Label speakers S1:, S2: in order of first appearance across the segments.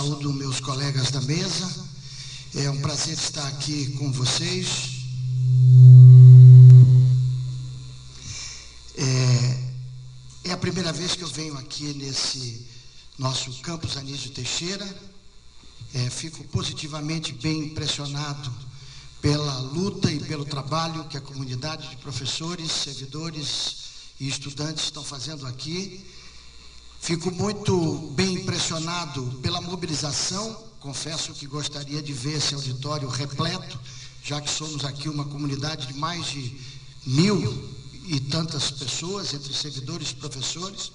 S1: saúdo meus colegas da mesa. É um prazer estar aqui com vocês. É a primeira vez que eu venho aqui nesse nosso campus Anísio Teixeira. Fico positivamente bem impressionado pela luta e pelo trabalho que a comunidade de professores, servidores e estudantes estão fazendo aqui. Fico muito bem impressionado pela mobilização. Confesso que gostaria de ver esse auditório repleto, já que somos aqui uma comunidade de mais de 1.000 e tantas pessoas, entre servidores e professores.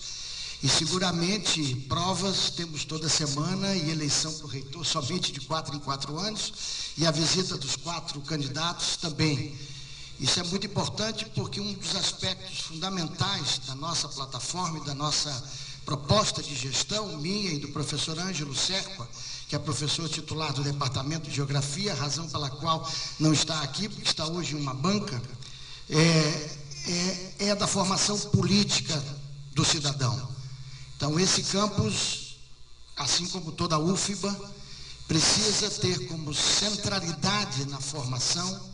S1: E seguramente provas temos toda semana e eleição para o reitor somente de 4 em 4 anos e a visita dos 4 candidatos também. Isso é muito importante porque um dos aspectos fundamentais da nossa plataforma e da nossa proposta de gestão, minha e do professor Ângelo Serpa, que é professor titular do Departamento de Geografia, razão pela qual não está aqui, porque está hoje em uma banca, é da formação política do cidadão. Então, esse campus, assim como toda a UFBA, precisa ter como centralidade na formação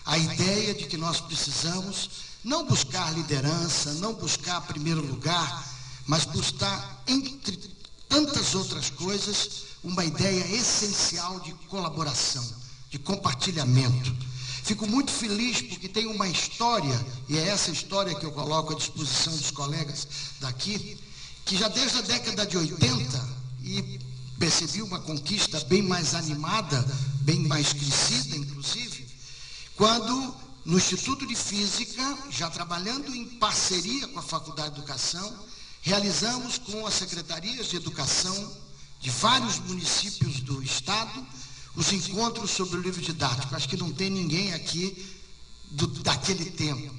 S1: a ideia de que nós precisamos não buscar liderança, não buscar primeiro lugar, mas buscar, entre tantas outras coisas, uma ideia essencial de colaboração, de compartilhamento. Fico muito feliz porque tem uma história, e é essa história que eu coloco à disposição dos colegas daqui, que já desde a década de 80, e percebi uma conquista bem mais animada, bem mais crescida, inclusive, quando, no Instituto de Física, já trabalhando em parceria com a Faculdade de Educação, realizamos com as secretarias de educação de vários municípios do estado os encontros sobre o livro didático. Acho que não tem ninguém aqui daquele tempo.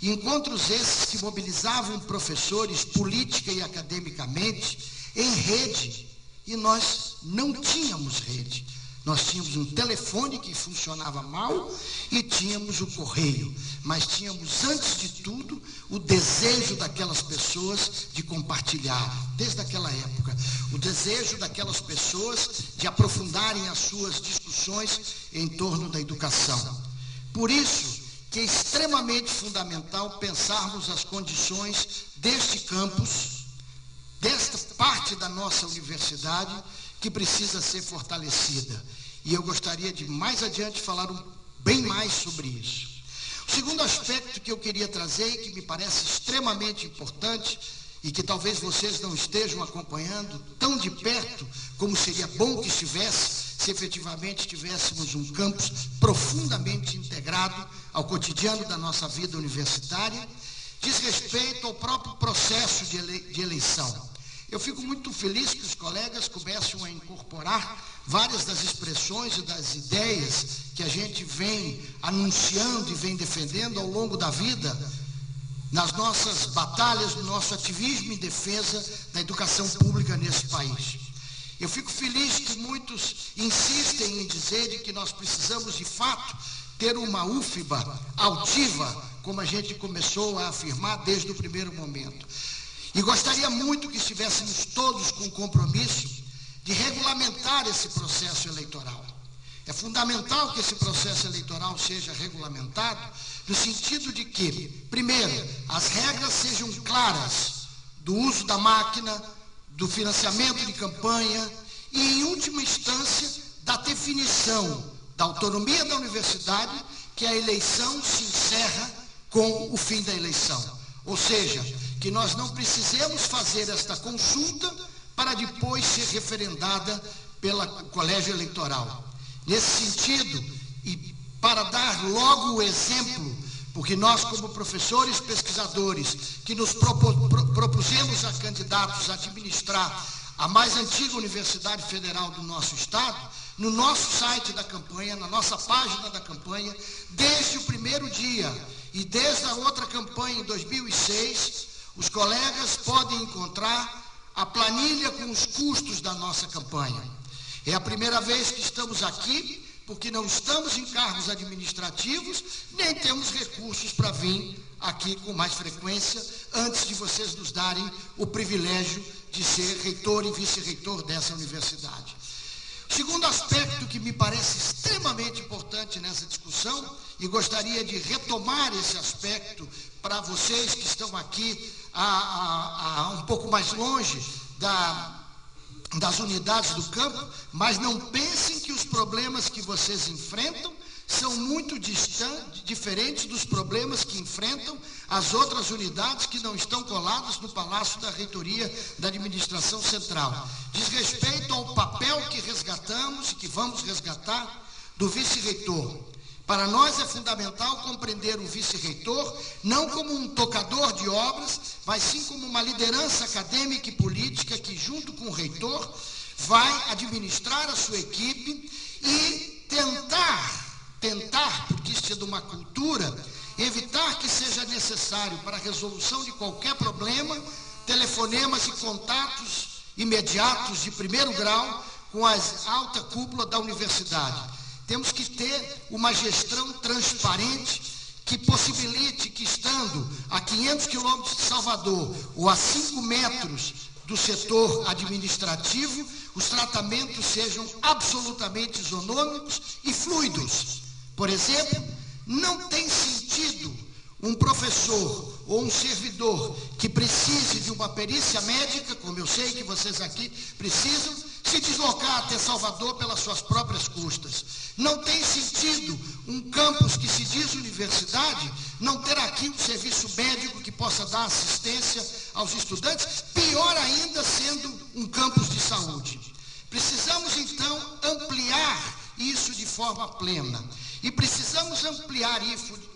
S1: Encontros esses que mobilizavam professores política e academicamente em rede, e nós não tínhamos rede. Nós tínhamos um telefone que funcionava mal e tínhamos o correio, mas tínhamos, antes de tudo, o desejo daquelas pessoas de compartilhar, desde aquela época, o desejo daquelas pessoas de aprofundarem as suas discussões em torno da educação. Por isso que é extremamente fundamental pensarmos as condições deste campus, desta parte da nossa universidade, que precisa ser fortalecida. E eu gostaria de, mais adiante, falar bem mais sobre isso. O segundo aspecto que eu queria trazer, e que me parece extremamente importante, e que talvez vocês não estejam acompanhando tão de perto como seria bom que estivesse, se efetivamente tivéssemos um campus profundamente integrado ao cotidiano da nossa vida universitária, diz respeito ao próprio processo de eleição. Eu fico muito feliz que os colegas começam a incorporar várias das expressões e das ideias que a gente vem anunciando e vem defendendo ao longo da vida, nas nossas batalhas, no nosso ativismo em defesa da educação pública nesse país. Eu fico feliz que muitos insistem em dizer de que nós precisamos, de fato, ter uma UFBA altiva, como a gente começou a afirmar desde o primeiro momento. E gostaria muito que estivéssemos todos com o compromisso de regulamentar esse processo eleitoral. É fundamental que esse processo eleitoral seja regulamentado no sentido de que, primeiro, as regras sejam claras do uso da máquina, do financiamento de campanha e, em última instância, da definição da autonomia da universidade, que a eleição se encerra com o fim da eleição. Ou seja, que nós não precisemos fazer esta consulta para depois ser referendada pelo colégio eleitoral. Nesse sentido, e para dar logo o exemplo, porque nós, como professores pesquisadores, que nos propusemos a candidatos a administrar a mais antiga Universidade Federal do nosso estado, no nosso site da campanha, na nossa página da campanha, desde o primeiro dia e desde a outra campanha em 2006, os colegas podem encontrar a planilha com os custos da nossa campanha. É a primeira vez que estamos aqui, porque não estamos em cargos administrativos, nem temos recursos para vir aqui com mais frequência, antes de vocês nos darem o privilégio de ser reitor e vice-reitor dessa universidade. Segundo aspecto que me parece extremamente importante nessa discussão, e gostaria de retomar esse aspecto para vocês que estão aqui um pouco mais longe das unidades do campo, mas não pensem que os problemas que vocês enfrentam são muito diferentes dos problemas que enfrentam as outras unidades que não estão coladas no Palácio da Reitoria da Administração Central. Diz respeito ao papel que resgatamos e que vamos resgatar do vice-reitor. Para nós é fundamental compreender o vice-reitor não como um tocador de obras, mas sim como uma liderança acadêmica e política que, junto com o reitor, vai administrar a sua equipe e tentar, porque isso é de uma cultura, evitar que seja necessário para a resolução de qualquer problema, telefonemas e contatos imediatos de primeiro grau com a alta cúpula da universidade. Temos que ter uma gestão transparente que possibilite que, estando a 500 quilômetros de Salvador ou a 5 metros do setor administrativo, os tratamentos sejam absolutamente isonômicos e fluidos. Por exemplo, não tem sentido um professor ou um servidor que precise de uma perícia médica, como eu sei que vocês aqui precisam, se deslocar até Salvador pelas suas próprias custas. Não tem sentido um campus que se diz universidade não ter aqui um serviço médico que possa dar assistência aos estudantes, pior ainda sendo um campus de saúde. Precisamos, então, ampliar isso de forma plena. E precisamos ampliar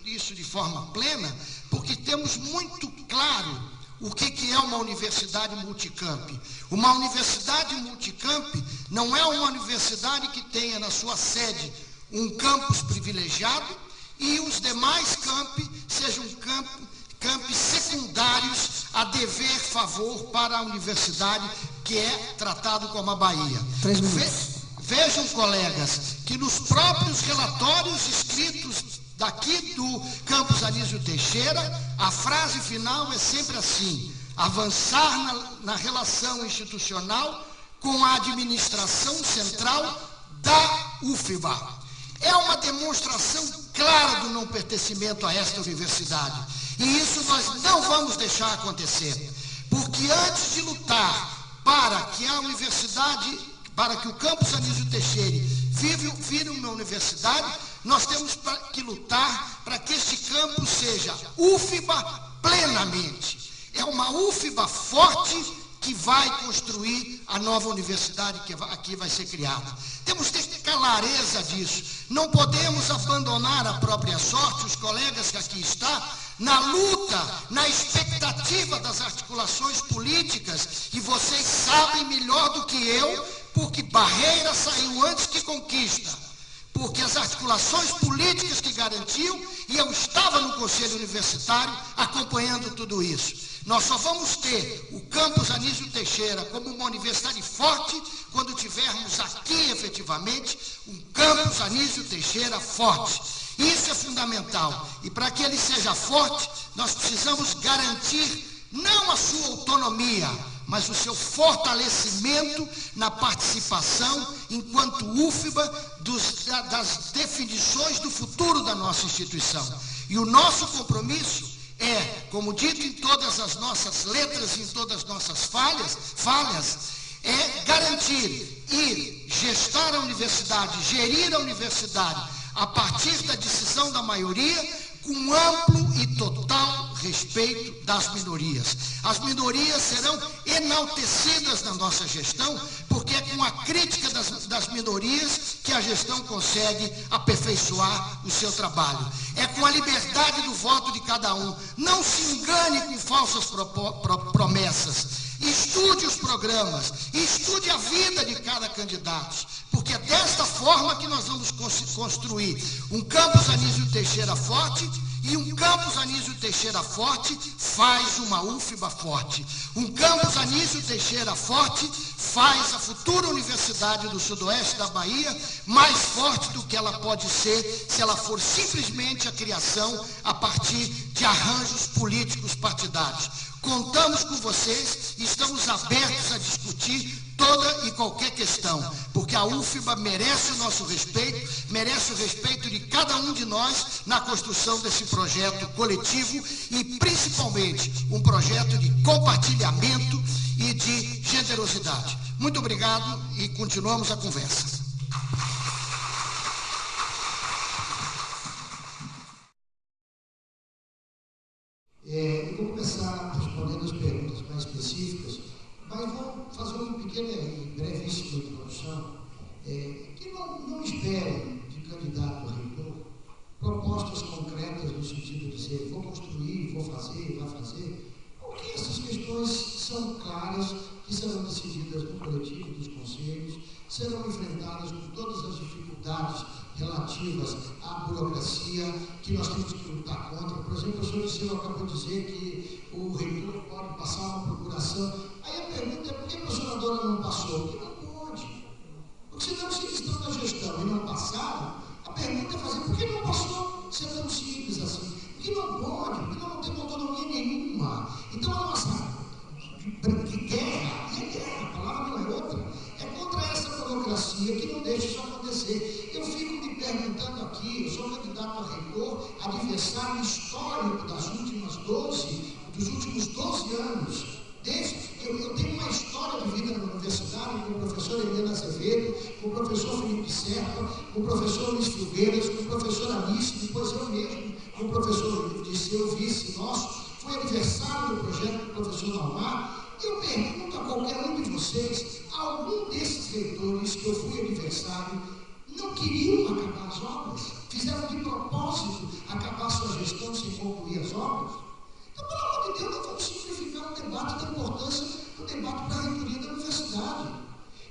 S1: isso de forma plena porque temos muito claro o que é uma universidade multicamp. Uma universidade multicamp não é uma universidade que tenha na sua sede um campus privilegiado e os demais campi sejam campi secundários a dever favor para a universidade que é tratado como a Bahia. Vejam, colegas, que nos próprios relatórios escritos daqui do campus Anísio Teixeira, a frase final é sempre assim: avançar na relação institucional com a administração central da UFBA. É uma demonstração clara do não pertencimento a esta universidade. E isso nós não vamos deixar acontecer. Porque antes de lutar para que a universidade, para que o campus Anísio Teixeira vire uma universidade, nós temos que lutar para que este campus seja UFBA plenamente. É uma UFBA forte que vai construir a nova universidade que aqui vai ser criada. Temos que ter clareza disso. Não podemos abandonar a própria sorte, os colegas que aqui estão, na luta, na expectativa das articulações políticas, e vocês sabem melhor do que eu, porque Barreira saiu antes que Conquista. Porque as articulações políticas que garantiam, e eu estava no Conselho Universitário acompanhando tudo isso. Nós só vamos ter o campus Anísio Teixeira como uma universidade forte quando tivermos aqui, efetivamente, um campus Anísio Teixeira forte. Isso é fundamental. E para que ele seja forte, nós precisamos garantir não a sua autonomia, mas o seu fortalecimento na participação, enquanto UFBA, das definições do futuro da nossa instituição. E o nosso compromisso é, como dito em todas as nossas letras e em todas as nossas falhas, é garantir e gestar a universidade, gerir a universidade a partir da decisão da maioria, com amplo e total respeito das minorias. As minorias serão enaltecidas na nossa gestão, porque é com a crítica das minorias que a gestão consegue aperfeiçoar o seu trabalho. É com a liberdade do voto de cada um. Não se engane com falsas promessas. Estude os programas, estude a vida de cada candidato, porque é desta forma que nós vamos construir um campus Anísio Teixeira forte, e um campus Anísio Teixeira forte faz uma UFBA forte. Um campus Anísio Teixeira forte faz a futura Universidade do Sudoeste da Bahia mais forte do que ela pode ser se ela for simplesmente a criação a partir de arranjos políticos partidários. Contamos com vocês e estamos abertos a discutir toda e qualquer questão, porque a UFBA merece o nosso respeito, merece o respeito de cada um de nós na construção desse projeto coletivo e, principalmente, um projeto de compartilhamento e de generosidade. Muito obrigado e continuamos a conversa. Eu vou começar respondendo as perguntas mais específicas, mas vou fazer uma pequena e brevíssima introdução, que não esperem de candidato a reitor propostas concretas no sentido de dizer vou construir, vou fazer, vai fazer, porque essas questões são claras, que serão decididas no coletivo dos conselhos, serão enfrentadas com todas as dificuldades relativas à burocracia que nós temos que lutar contra. Por exemplo, o senhor Disseu acabou de dizer que o reitor pode passar uma procuração. Aí a pergunta é por que a professora não passou? Porque não pode. Porque senão, se eles estão na gestão e não passaram, a pergunta é fazer por que não passou? Se é tão simples assim. Porque não pode, porque nós não temos autonomia nenhuma. Então a nossa guerra, e é guerra, a palavra não é outra, é contra essa burocracia que não deixa isso acontecer. Eu fico me perguntando aqui, eu sou candidato a reitor, adversário histórico dos últimos 12 anos. Eu tenho uma história de vida na universidade com o professor Helena Azevedo, com o professor Felipe Serpa, com o professor Luiz Filgueiras, com o professor Alice, depois eu mesmo, com o professor Disseu, vice nosso, fui adversário do projeto do professor Almar. Eu pergunto a qualquer um de vocês, algum desses reitores que eu fui adversário não queriam acabar as obras? Fizeram de propósito acabar sua gestão sem concluir as obras? Então, pelo amor de Deus, nós vamos simplificar um debate da importância do debate para a reitoria da universidade.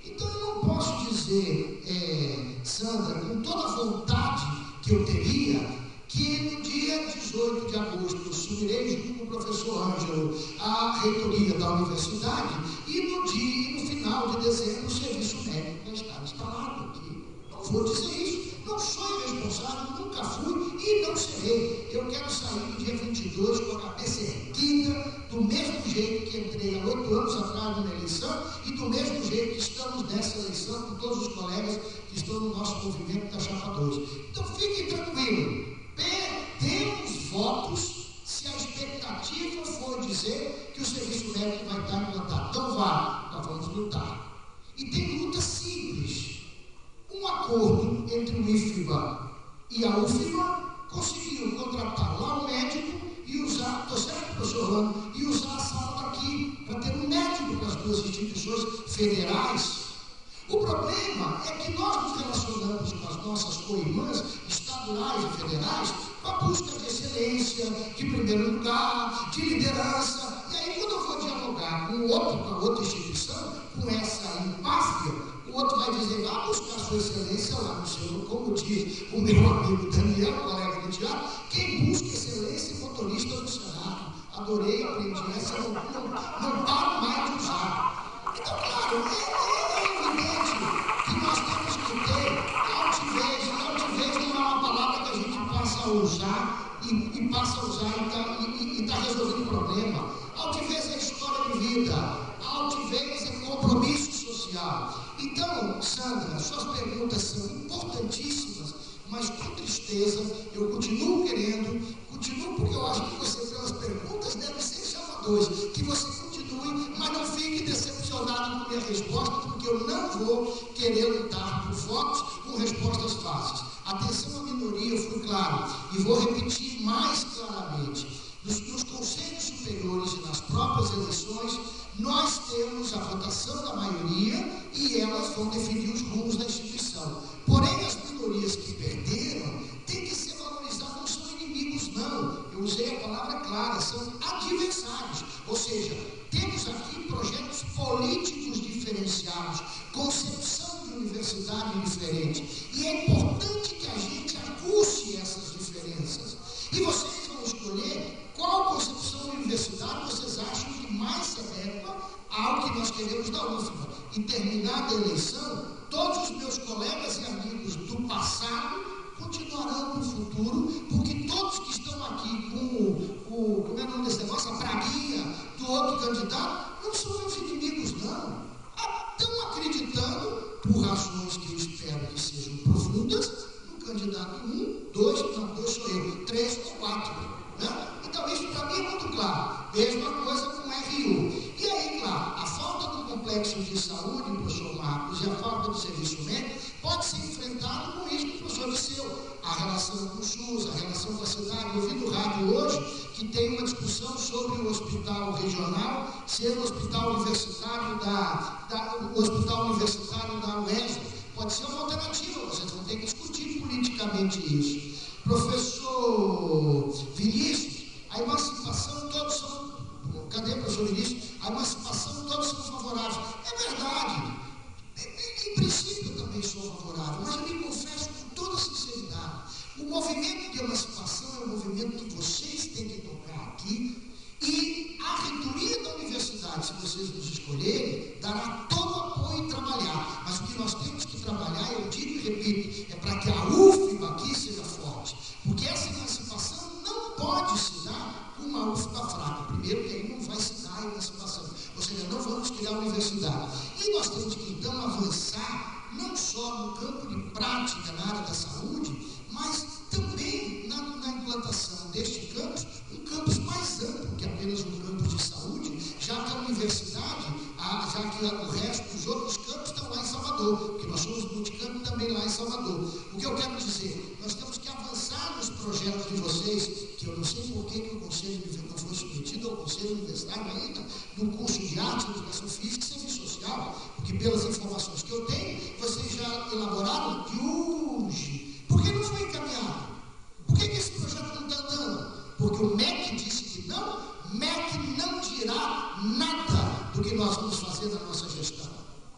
S1: Então, eu não posso dizer, Sandra, com toda a vontade que eu teria, que no dia 18 de agosto eu subirei junto com o professor Ângelo a reitoria da universidade e no final de dezembro o serviço médico vai estar instalado aqui. Não vou dizer isso. Não sou irresponsável, nunca fui e não serei. Eu quero sair no dia 22 com a cabeça erguida, do mesmo jeito que entrei há 8 anos atrás na eleição e do mesmo jeito que estamos nessa eleição com todos os colegas que estão no nosso movimento da Chapa 2. Então fiquem tranquilos. Perdemos votos se a expectativa for dizer que o serviço médico vai estar implantado. Então nós vamos lutar. E tem luta simples. Um acordo entre o IFBA e a UFBA conseguiu contratar lá um médico e usar, estou certo, professor Orlando, e usar a sala daqui para ter um médico para as duas instituições federais. O problema é que nós nos relacionamos com as nossas co-irmãs estaduais e federais com a busca de excelência, de primeiro lugar, de liderança. E aí, quando eu vou dialogar com a outra instituição, com essa empáfia, o outro vai dizer, vá buscar sua excelência lá no seu, como diz o meu amigo Daniel, colega do teatro, quem busca excelência é motorista do Senado. Adorei, aprendi essa, não paro mais de usar. Então, claro, é evidente que nós temos que ter altivez. Altivez não é uma palavra que a gente passa a usar e passa a usar e está resolvendo o problema. Altivez é história de vida. Altivez é compromisso social. Então, Sandra, suas perguntas são importantíssimas, mas com tristeza eu continuo porque eu acho que você, pelas perguntas, deve ser chamadores, que você continue, mas não fique decepcionado com minha resposta, porque eu não vou querer lutar por votos com respostas fáceis. Atenção à minoria, eu fui claro, e vou repetir mais claramente. Nos conselhos superiores e nas próprias eleições, nós temos a votação da maioria e elas vão definir os rumos da instituição. Porém, as minorias que perderam têm que ser valorizadas, não são inimigos, não. Eu usei a palavra clara, são adversários. Ou seja, temos aqui projetos políticos diferenciados, concepção de universidade diferente. E é importante que a gente acuce essas diferenças. E vocês vão escolher qual concepção de universidade vocês acham que mais se adequa ao que nós queremos da UFBA. E terminada a eleição, todos os meus colegas e amigos do passado continuarão no futuro, porque todos que estão aqui com como é o nome desse negócio, a praguinha do outro candidato, não são meus inimigos, não. Estão Mesma coisa com o RU. E aí, claro, a falta do complexo de saúde, professor Marcos, e a falta do serviço médico pode ser enfrentado com isso que o professor disse, a relação com o SUS, a relação com a cidade. Eu vi no rádio hoje que tem uma discussão sobre o hospital regional ser o hospital universitário da UESP. Pode ser uma alternativa, vocês vão ter que discutir politicamente isso. Professor Vinícius, a emancipação, todos são... Cadê o professor Vinícius? A emancipação, todos são favoráveis. É verdade. Em princípio, eu também sou favorável, mas eu me confesso com toda sinceridade. O movimento de emancipação é um movimento que vocês têm que tocar aqui, e a reitoria da universidade, se vocês nos escolherem, dará todo apoio em trabalhar. Mas o que nós temos que trabalhar, eu digo e repito, é para que a UFBA aqui seja forte. Porque essa emancipação não pode se dar com uma UFBA fraca. Primeiro, que aí não vai se dar a emancipação. Ou seja, não vamos criar a universidade. E nós temos que, então, avançar, não só no campo de prática na área da saúde, mas também na implantação deste campus, um campus mais amplo que apenas um campus de saúde, já que a universidade, já que o resto dos outros campos estão lá em Salvador, porque nós somos multicampo também lá em Salvador. O que eu quero dizer, nós temos que avançar nos projetos de vocês, que eu não sei por que o Conselho não foi submetido ao Conselho Universitário ainda, no curso de arte, educação física e serviço social, porque pelas informações que eu tenho, vocês já elaboraram de hoje. Por que não foi encaminhado? Por que esse projeto não está andando? Porque o MEC disse que não, MEC não dirá nada do que nós vamos fazer na nossa gestão.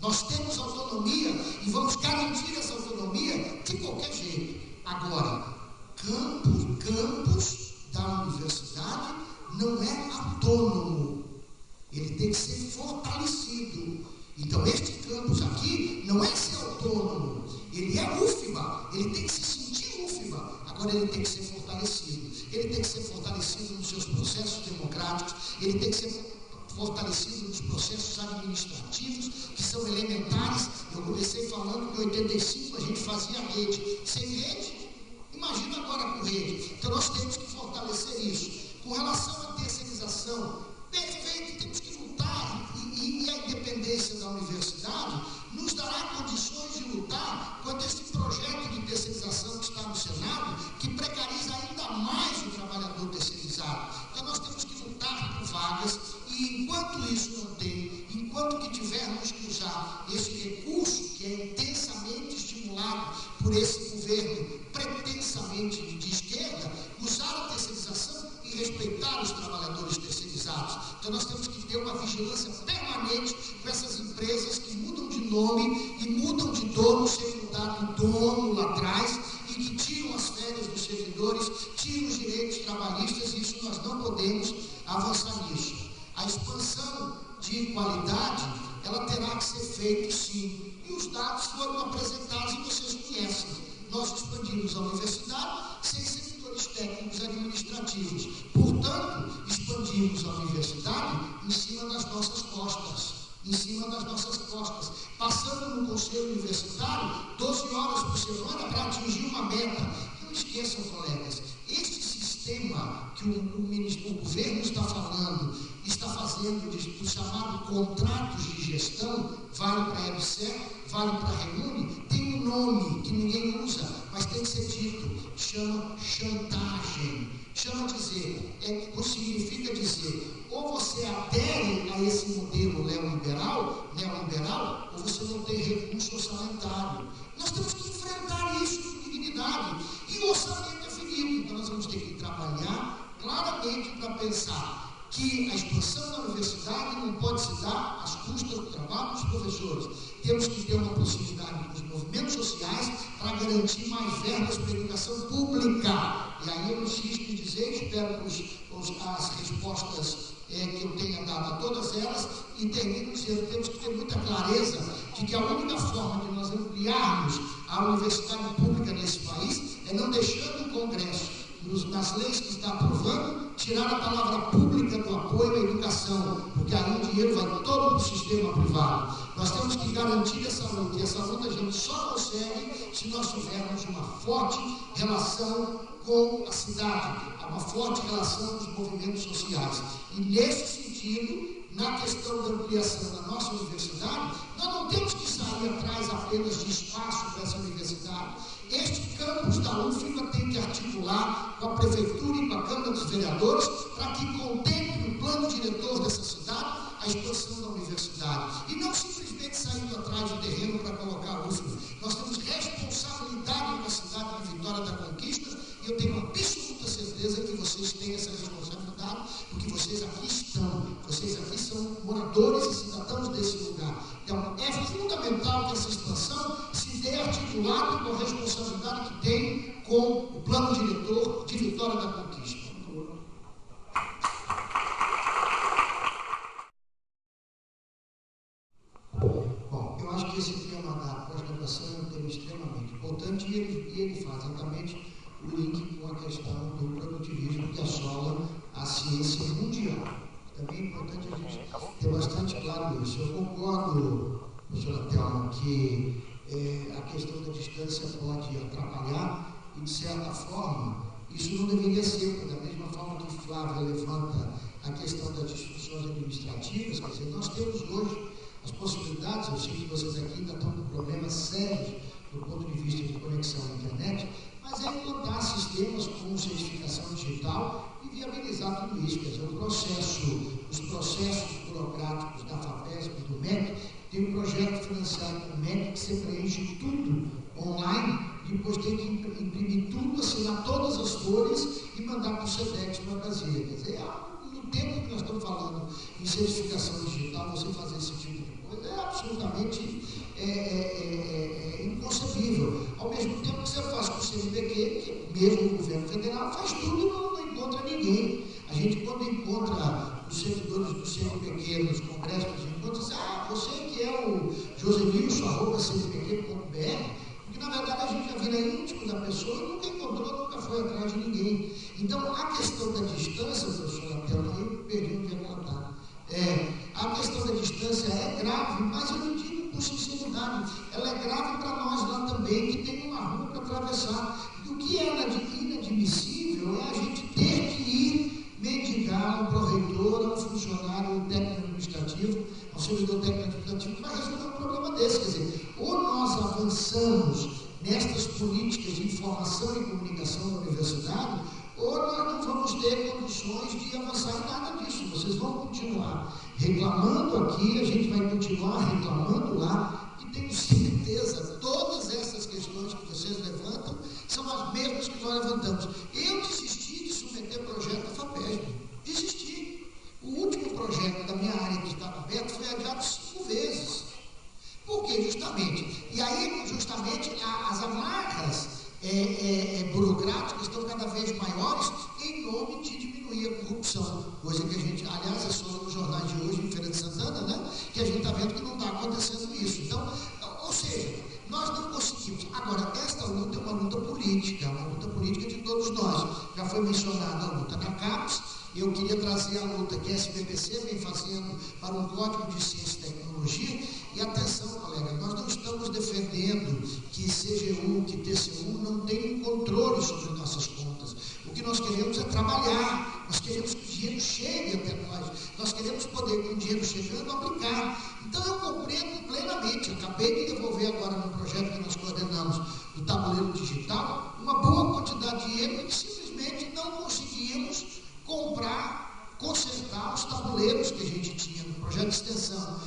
S1: Nós temos autonomia e vamos garantir essa autonomia de qualquer jeito. Agora, campus da universidade não é autônomo. Ele tem que ser fortalecido. Então, este campus aqui não é ser autônomo. Ele é UFBA. Ele tem que se sentir UFBA. Agora, ele tem que ser fortalecido. Ele tem que ser fortalecido nos seus processos democráticos. Ele tem que ser fortalecido nos processos administrativos, que são elementares. Eu comecei falando que em 85 a gente fazia rede. Sem rede, imagina agora com rede. Então, nós temos que fortalecer isso. Com relação à terceirização, perfeito, temos que lutar. E a independência da universidade nos dará condições de lutar contra esse projeto de terceirização que está no Senado, que precariza ainda mais o trabalhador terceirizado. Então, nós temos que lutar por vagas, e enquanto isso não tem, enquanto que tivermos que usar esse recurso, que é intensamente estimulado por esse governo pretensamente de esquerda, usar a terceirização e respeitar os trabalhadores terceirizados. Então, nós temos que ter uma vigilância permanente com essas empresas que mudam de nome e mudam de dono sem mudar do dono lá atrás, e que tiram as férias dos servidores, tiram os direitos trabalhistas, e isso nós não podemos avançar nisso. A expansão de qualidade, ela terá que ser feita sim. E os dados foram apresentados e vocês conhecem. Nós expandimos a universidade sem servidores técnicos administrativos. Portanto, expandimos a universidade em cima das nossas costas. Passando no conselho universitário 12 horas por semana para atingir uma meta. Não esqueçam, colegas, este sistema que o governo está falando, está fazendo do chamado contratos de gestão, vale para a EBSER, vale para a Reúne, tem um nome que ninguém usa, mas tem que ser dito, chama chantagem. Significa dizer, ou você adere a esse modelo neoliberal, ou você não tem recurso orçamentário. Nós temos que enfrentar isso com dignidade. E o orçamento é finito, então nós vamos ter que trabalhar claramente para pensar que a expansão da universidade não pode se dar às custas do trabalho dos professores. Temos que ter uma proximidade com os movimentos sociais para garantir mais verbas para a educação pública. E aí eu insisto em dizer, espero as respostas que eu tenha dado a todas elas, e termino dizendo, temos que ter muita clareza de que a única forma de nós ampliarmos a universidade pública nesse país é não deixando o Congresso, nas leis que está aprovando, tirar a palavra pública do apoio à educação, porque aí o dinheiro vai todo para o sistema privado. Nós temos que garantir essa luta, e essa luta a gente só consegue se nós tivermos uma forte relação com a cidade, há uma forte relação dos movimentos sociais. E nesse sentido, na questão da ampliação da nossa universidade, nós não temos que sair atrás apenas de espaço para essa universidade. Este campus da UFBA tem que articular com a Prefeitura e com a Câmara dos Vereadores para que contemple o plano diretor dessa cidade a expansão da universidade. E não simplesmente saindo atrás de terreno para colocar a UFBA. Nós temos responsabilidade com a cidade de Vitória da Conquista e eu tenho absoluta certeza que vocês têm essa responsabilidade, porque vocês aqui estão, vocês aqui são moradores e cidadãos desse lugar. Então, é fundamental que essa expansão se dê articulado com a responsabilidade que tem com o plano diretor de Vitória da Conquista. Bom, eu acho que esse tema da pós-graduação é um tema extremamente importante e ele faz exatamente o link com a questão do produtivismo que assola a ciência mundial. Também é importante a gente ter bastante claro isso. Eu concordo, professora Thelma, que a questão da distância pode atrapalhar e, de certa forma, isso não deveria ser, porque da mesma forma que Flávia levanta a questão das disfunções administrativas, quer dizer, nós temos hoje as possibilidades, eu sei que vocês aqui ainda estão com problemas sérios do ponto de vista de conexão à internet, mas é implantar sistemas com certificação digital e viabilizar tudo isso. Quer dizer, os processos burocráticos da FAPESP e do MEC, tem um projeto financiado com o MEC que você preenche tudo online, depois tem que imprimir tudo, assinar todas as folhas e mandar para o SEDEX para Brasília. Quer dizer, no tempo que nós estamos falando em certificação digital, você fazer esse tipo de coisa é absolutamente inconcebível. Ao mesmo tempo que você faz com o CNPq, que mesmo o governo federal faz tudo e não encontra ninguém. A gente, quando encontra os servidores do CNPq nos congressos, a gente encontra e diz, você que é o josenilson@cnpq.br, porque na verdade a gente já vira íntimo da pessoa e nunca encontrou, nunca foi atrás de ninguém. Então, a questão da distância, professora Thelma, eu perdi onde ia contar. A questão da distância é grave, mas eu não digo por sinceridade, ela é grave para nós lá também, que tem uma rua para atravessar. E o que é inadmissível é a gente ter que ir mendigar a um pró-reitor, a um funcionário técnico-administrativo, a um servidor técnico-administrativo, que vai resolver um problema desse. Quer dizer, ou nós avançamos nestas políticas de informação e comunicação da universidade, ou nós não vamos ter condições de avançar em nada disso. Vocês vão continuar reclamando aqui, a gente vai continuar reclamando lá, e tenho certeza, todas essas questões que vocês levantam são as mesmas que nós levantamos. Eu desisti de submeter projeto à FAPESP. Desisti. O último projeto da minha área que estava aberto foi adiado 5 vezes. Por quê? Justamente. E aí, justamente, as amarras burocráticas estão cada vez maiores em nome de diminuir a corrupção. Coisa que a gente, aliás, é só nos jornais de hoje, em Feira de Santana, né, que a gente está vendo que não está acontecendo isso. Então, ou seja, nós não conseguimos. Agora, esta luta é uma luta política de todos nós. Já foi mencionada a luta na CAPES, eu queria trazer a luta que a SBPC vem fazendo para um código de ciência e tecnologia. E atenção, colega, nós não estamos defendendo que CGU, que TCU não tenham controle sobre nossas contas. O que nós queremos é trabalhar, nós queremos que o dinheiro chegue até nós queremos poder, com o dinheiro chegando, aplicar. Então eu compreendo plenamente, eu acabei de devolver agora no projeto que nós coordenamos do tabuleiro digital, uma boa quantidade de dinheiro e que simplesmente não conseguíamos consertar os tabuleiros que a gente tinha no projeto de extensão,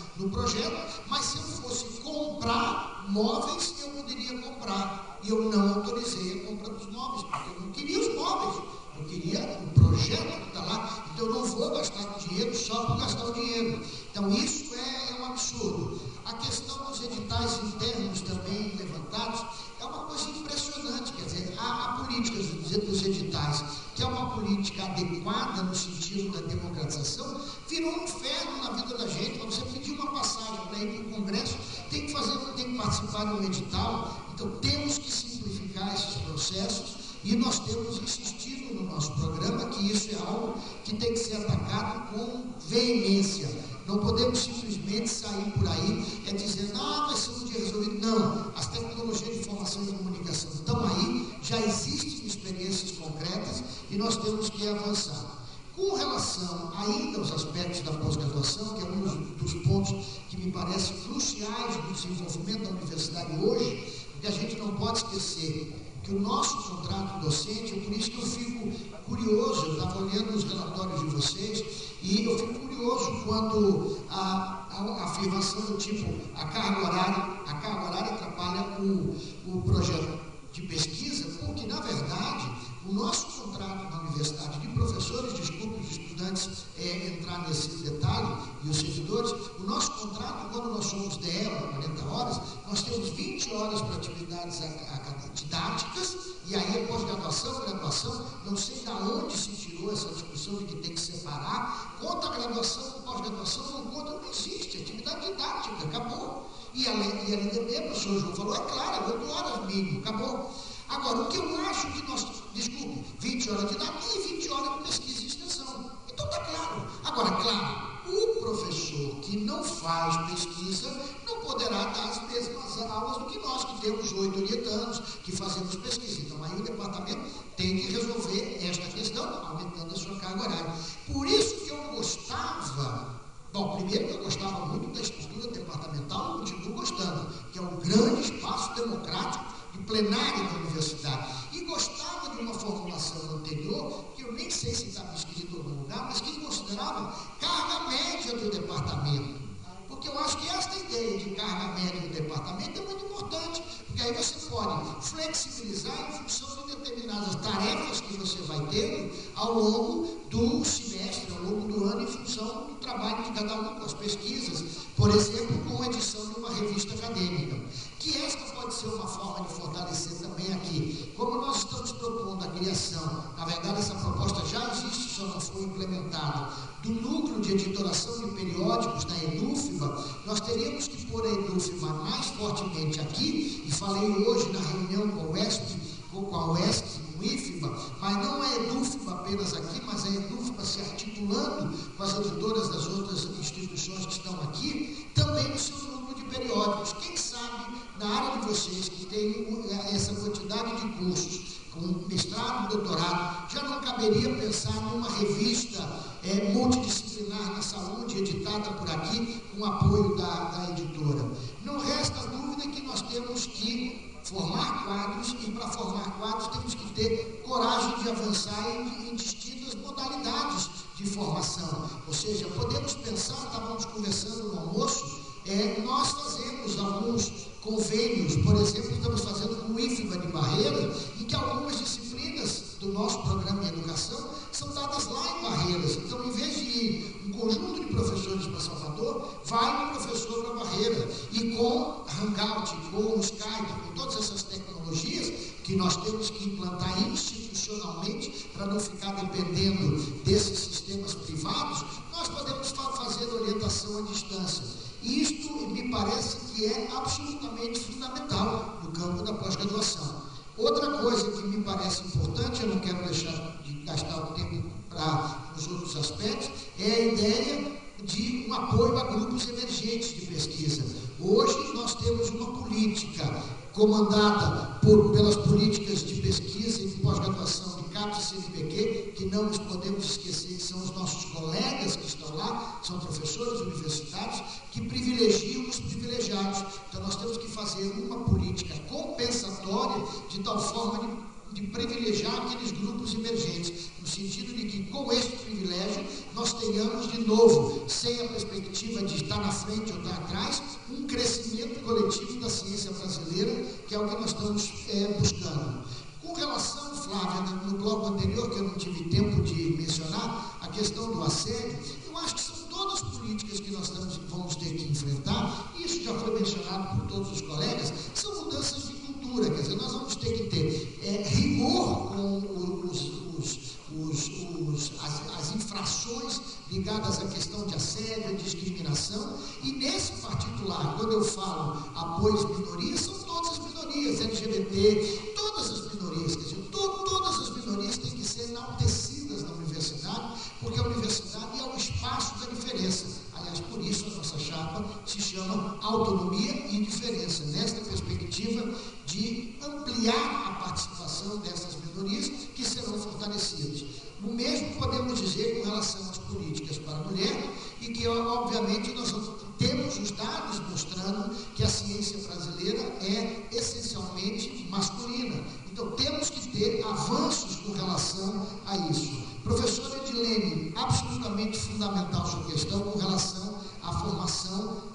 S1: mas se eu fosse comprar móveis, eu poderia comprar. E eu não autorizei a compra dos móveis, porque eu não queria os móveis, eu queria o projeto que está lá, então eu não vou gastar dinheiro só para gastar o dinheiro. Então isso é um absurdo. A questão dos editais internos também levantados é uma coisa impressionante, quer dizer, a política dos editais, que é uma política adequada no sentido da democratização, virou um inferno na vida da gente. Quando você pedir uma passagem para ir para o Congresso, tem que participar de um edital. Então temos que simplificar esses processos e nós temos insistido no nosso programa que isso é algo que tem que ser atacado com veemência. Não podemos simplesmente sair por aí dizendo, vai ser um dia resolvido. Não, as tecnologias de informação e comunicação estão aí, já existem experiências concretas. que nós temos que avançar. Com relação ainda aos aspectos da pós-graduação, que é um dos pontos que me parece cruciais no desenvolvimento da universidade hoje, porque a gente não pode esquecer que o nosso contrato docente, é por isso que eu fico curioso, eu estava olhando os relatórios de vocês, e eu fico curioso quando a afirmação do tipo, a carga horária atrapalha o projeto de pesquisa, porque, na verdade, o nosso contrato na universidade de professores, desculpe os estudantes entrar nesse detalhe, e os servidores, o nosso contrato, quando nós somos DE, 40 horas, nós temos 20 horas para atividades didáticas, e aí é pós-graduação, graduação, não sei de onde se tirou essa discussão de que tem que separar, conta a graduação, pós-graduação, não existe, atividade didática, acabou. E a LDB, o professor João falou, é claro, 8 horas mínimo, acabou. Agora, o que eu acho que nós, 20 horas de didática e 20 horas de pesquisa e extensão. Então está claro. Agora, claro, o professor que não faz pesquisa não poderá dar as mesmas aulas do que nós, que temos 8 orientandos, que fazemos pesquisa. Então, aí o departamento tem que resolver esta questão, aumentando a sua carga horária. Por isso que eu gostava, primeiro que eu gostava muito da estrutura departamental, e continuo gostando, que é um grande espaço democrático e plenário da universidade. E gostava de uma formulação anterior, que eu nem sei se estava escrito em algum lugar, mas que considerava carga média do departamento. Porque eu acho que esta ideia de carga média do departamento é muito importante, porque aí você pode flexibilizar em função de determinadas tarefas que você vai tendo ao longo do semestre, ao longo do ano, em função do trabalho de cada um com as pesquisas, por exemplo, com a edição de uma revista acadêmica. Que esta pode ser uma forma de fortalecer também aqui. Como nós estamos propondo a criação, na verdade essa proposta já existe, só não foi implementada, do núcleo de editoração de periódicos da EDUFBA, nós teríamos que pôr a EDUFBA mais fortemente aqui, e falei hoje na reunião com a UESP, com o IFBA, mas não é a EDUFBA apenas aqui, mas a EDUFBA se articulando com as editoras das outras instituições que estão aqui, também no seu núcleo de periódicos. Quem sabe, na área de vocês, que tem essa quantidade de cursos, com mestrado e doutorado, já não caberia pensar numa revista multidisciplinar na saúde, editada por aqui, com apoio da editora. Não resta dúvida que nós temos que formar quadros, e para formar quadros temos que ter coragem de avançar em distintas modalidades de formação. Ou seja, podemos pensar, estávamos conversando no almoço, nós fazemos alguns convênios, por exemplo, estamos fazendo com o IFBA de Barreiras, em que algumas disciplinas do nosso programa de educação são dadas lá em Barreiras. Então, em vez de ir um conjunto de professores para Salvador, vai um professor para Barreira. E com Hangout, com Skype, com todas essas tecnologias que nós temos que implantar institucionalmente para não ficar dependendo desses sistemas privados, nós podemos fazer orientação à distância. Isto me parece que é absolutamente fundamental no campo da pós-graduação. Outra coisa que me parece importante, eu não quero deixar de gastar o tempo para os outros aspectos, é a ideia de um apoio a grupos emergentes de pesquisa. Hoje nós temos uma política comandada pelas políticas de pesquisa e de pós-graduação de CAPES e CNPq, que não nos podemos esquecer que são os nossos colegas que estão lá, são professores universitários, que privilegiam os privilegiados. Então nós temos que fazer uma política compensatória de tal forma de privilegiar aqueles grupos emergentes, no sentido de que, com esse privilégio, nós tenhamos, de novo, sem a perspectiva de estar na frente ou estar atrás, um crescimento coletivo da ciência brasileira, que é o que nós estamos buscando. Com relação, Flávia, no bloco anterior, que eu não tive tempo de mencionar, a questão do assédio, eu acho que são todas políticas que nós vamos ter que enfrentar, e isso já foi mencionado por todos os colegas, são mudanças de cultura, quer dizer, nós vamos ter que ter rigor com as infrações ligadas à questão de assédio, de discriminação, e nesse particular, quando eu falo apoio às minorias, são todas as minorias, LGBT, todas as minorias, quer dizer, todas as minorias têm que ser enaltecidas na universidade, porque a universidade é o espaço da diferença. Aliás, por isso a nossa chapa se chama Autonomia e Diferença, nesta perspectiva de ampliar a participação dessas minorias que serão fortalecidas. políticas para a mulher e que, obviamente, nós temos os dados mostrando que a ciência brasileira é essencialmente masculina. Então, temos que ter avanços com relação a isso. Professora Edilene, absolutamente fundamental sua questão com relação à formação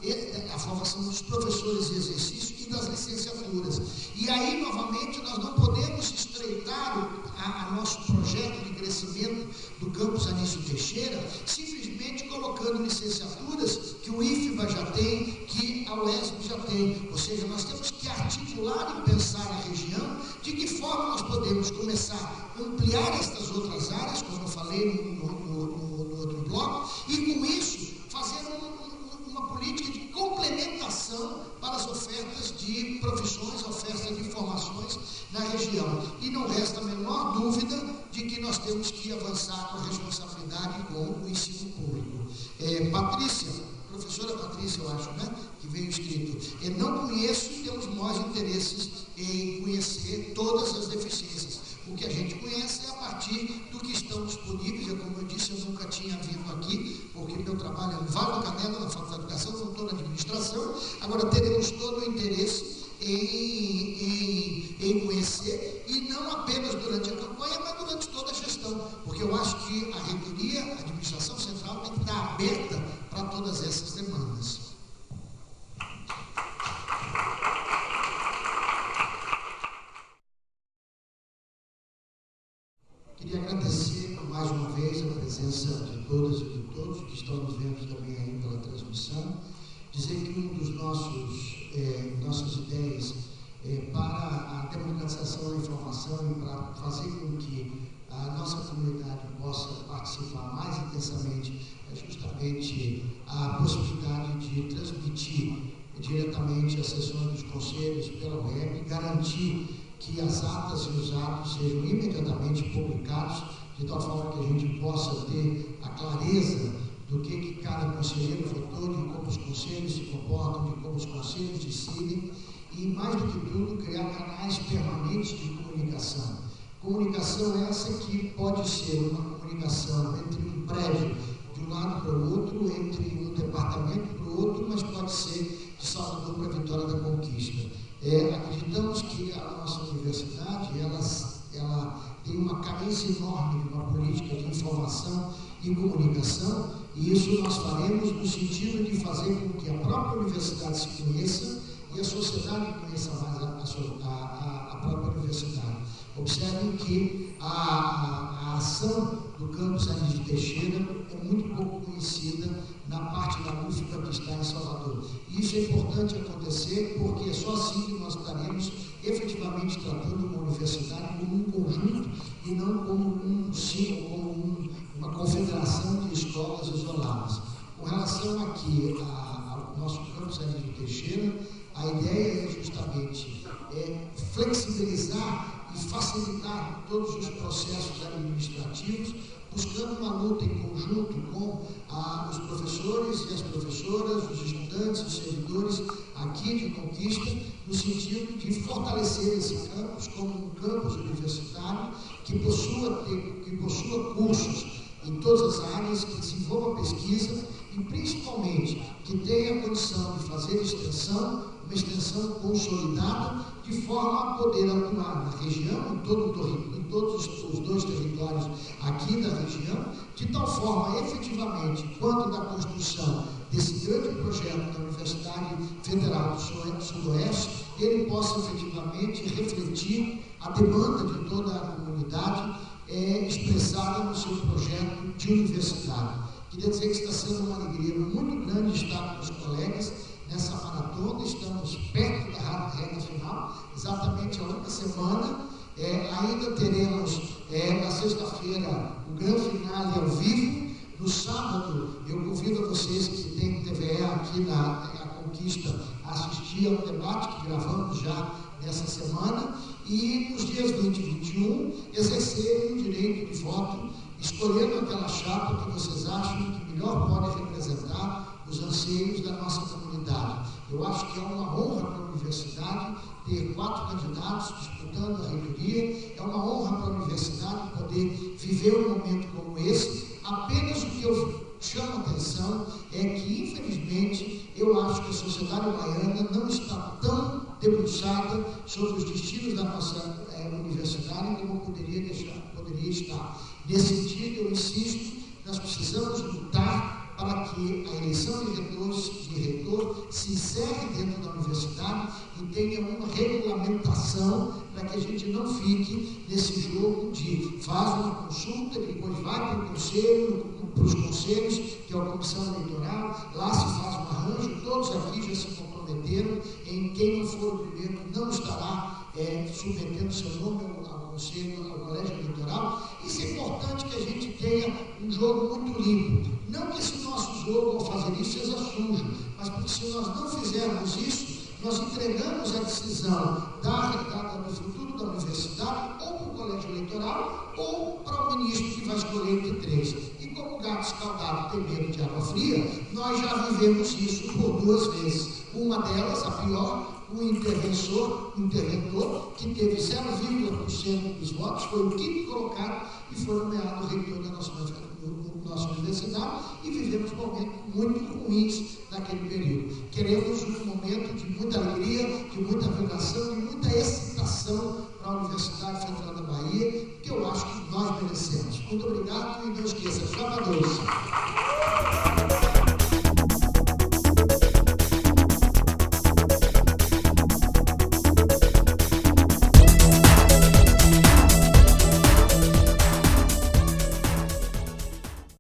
S1: dos professores de exercício e das licenciaturas. E aí, novamente, nós não podemos estreitar a nosso projeto de crescimento do campus Anísio Teixeira, simplesmente colocando licenciaturas que o IFBA já tem, que a UESB já tem. Ou seja, nós temos que articular e pensar a região de que forma nós podemos começar a ampliar estas outras áreas, como eu falei no outro bloco, e com isso fazer uma política de complementação para as ofertas de profissões, ofertas de formações na região. E não resta a menor dúvida de que nós temos que avançar com a responsabilidade com o ensino público. Patrícia, professora Patrícia, eu acho, né, que veio escrito, eu não conheço e temos mais interesses em conhecer todas as deficiências. O que a gente conhece é a partir do que estão disponíveis. Como eu disse, eu nunca tinha vindo aqui, porque meu trabalho é no Vale do Canela, na Faculdade de Educação, não estou na administração. Agora, teremos todo o interesse em conhecer, e não apenas durante a campanha, mas durante toda a gestão, porque eu acho que a reitoria, a administração central, tem que estar aberta para todas essas demandas. Queria agradecer mais uma vez a presença de todas e de todos que estão nos vendo também aí pela transmissão. Dizer que uma das nossas ideias para a democratização da informação e para fazer com que a nossa comunidade possa participar mais intensamente é justamente a possibilidade de transmitir diretamente as sessões dos conselhos pela web e garantir que as atas e os atos sejam imediatamente publicados, de tal forma que a gente possa ter a clareza do que cada conselheiro votou, de como os conselhos se comportam, de como os conselhos decidem, e, mais do que tudo, criar canais permanentes de comunicação. Comunicação essa que pode ser uma comunicação entre um prédio de um lado para o outro, entre um departamento para o outro, mas pode ser de Salvador para a Vitória da Conquista. Acreditamos que a nossa universidade ela tem uma carência enorme de uma política de informação e comunicação, e isso nós faremos no sentido de fazer com que a própria universidade se conheça e a sociedade conheça mais a própria universidade. Observem que a ação do campus Anísio Teixeira é muito pouco conhecida na parte da UFBA que está em Salvador. E isso é importante acontecer porque é só assim que nós estaremos efetivamente tratando uma universidade como um conjunto e não como uma confederação de escolas isoladas. Com relação aqui ao nosso campus Anísio Teixeira, a ideia é justamente flexibilizar e facilitar todos os processos administrativos, buscando uma luta em conjunto com os professores e as professoras, os estudantes, os servidores aqui de Conquista, no sentido de fortalecer esse campus como um campus universitário que possua cursos em todas as áreas, que desenvolva pesquisa e, principalmente, que tenha a condição de fazer uma extensão consolidada, de forma a poder atuar na região, em todos os dois territórios aqui da região, de tal forma, efetivamente, quando da construção desse grande projeto da Universidade Federal do Sudoeste, ele possa efetivamente refletir a demanda de toda a comunidade expressada no seu projeto de universidade. Queria dizer que está sendo uma alegria muito grande estar com os colegas nessa maratona. Estamos perto da reta final, exatamente a única semana. Ainda teremos na sexta-feira o grande finale ao vivo. No sábado, eu convido a vocês que têm TVE aqui na Conquista a assistir ao debate que gravamos já nessa semana, e nos dias 20 e 21 exercerem o direito de voto, escolhendo aquela chapa que vocês acham que melhor pode representar os anseios da nossa comunidade. Eu acho que é uma honra para a universidade ter 4 candidatos disputando a reitoria, é uma honra para a universidade poder viver um momento como esse. Apenas o que eu chama a atenção é que, infelizmente, eu acho que a sociedade baiana não está tão debruçada sobre os destinos da nossa universidade como poderia estar. Nesse sentido, eu insisto, nós precisamos lutar para que a eleição de reitor se encerre dentro da universidade e tenha uma regulamentação para que a gente não fique nesse jogo de faz uma consulta, depois vai para o conselho, para os conselhos, que é a comissão eleitoral, lá se faz um arranjo, todos aqui já se comprometeram em quem não for o primeiro não estará submetendo seu nome ao conselho, ao colégio eleitoral. Isso é importante que a gente tenha um jogo muito limpo. Não que esse nosso jogo, ao fazer isso, seja sujo, mas porque se nós não fizermos isso, nós entregamos a decisão do futuro da universidade ou para o colégio eleitoral ou para o ministro que vai escolher entre três. E como o gato escaldado tem medo de água fria, nós já vivemos isso por 2 vezes. Uma delas, a pior, o interventor, que teve 0,% dos votos, foi o quinto colocado e foi nomeado reitor da nossa universidade, e vivemos momentos muito ruins naquele período. Queremos um momento de muita alegria, de muita vibração, de muita excitação para a Universidade Federal da Bahia, que eu acho que nós merecemos. Muito obrigado e não esqueça, Chama 2.